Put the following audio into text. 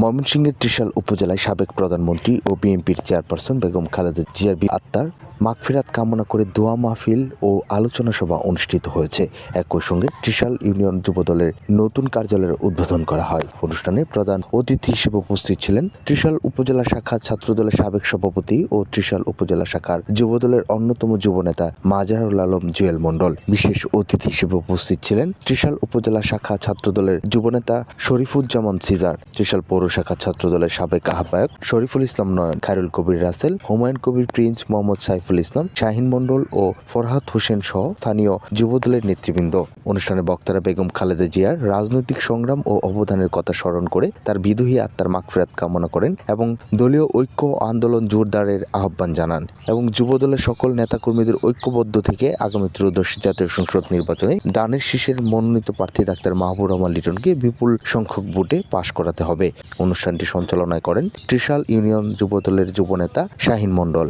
ময়মনসিংহের ত্রিশাল উপজেলায় সাবেক প্রধানমন্ত্রী ও বিএনপির চেয়ারপারসন বেগম খালেদা জিয়ার আত্মার মাগফিরাত কামনা করে দোয়া মাহফিল ও আলোচনা সভা অনুষ্ঠিত হয়েছে। একই সঙ্গে ত্রিশাল ইউনিয়ন যুবদলের নতুন কার্যালয়ের উদ্বোধন করা হয়। অনুষ্ঠানে প্রধান অতিথি হিসেবে উপস্থিত ছিলেন ত্রিশাল উপজেলা শাখা ছাত্রদলের সাবেক সভাপতি ও ত্রিশাল উপজেলা শাখার যুবদলের অন্যতম যুবনেতা মাজারুল আলম জুয়েল মণ্ডল। বিশেষ অতিথি হিসেবে উপস্থিত ছিলেন ত্রিশাল উপজেলা শাখা ছাত্রদলের যুবনেতা শরীফুজ্জামান সিজার, ত্রিশাল পৌর শাখা ছাত্রদলের সাবেক আহ্বায়ক শরীফুল ইসলাম নয়ন, খায়রুল কবির রাসেল, হুমায়ুন কবির প্রিন্স, মোহাম্মদ সাইফুল ইসলাম, শাহিন মণ্ডল ও ফরহাদ হোসেন সহ স্থানীয় যুবদলের নেতৃবৃন্দ। অনুষ্ঠানে বক্তারা বেগম খালেদা জিয়ার রাজনৈতিক সংগ্রাম ও অবদানের কথা স্মরণ করে তার বিদেহী আত্মার মাগফিরাত কামনা করেন এবং দলীয় ঐক্য আন্দোলন জোরদারের আহ্বান জানান এবং যুবদলের সকল নেতাকর্মীদের ঐক্যবদ্ধ থেকে আগামী ত্রয়োদশ জাতীয় সংসদ নির্বাচনে দানের শীষের মনোনীত প্রার্থী ডাক্তার মাহবুব রহমান লিটনকে বিপুল সংখ্যক ভোটে পাশ করাতে হবে। অনুষ্ঠানটি সঞ্চালনা করেন ত্রিশাল ইউনিয়ন যুবদলের যুবনেতা শাহিন মণ্ডল।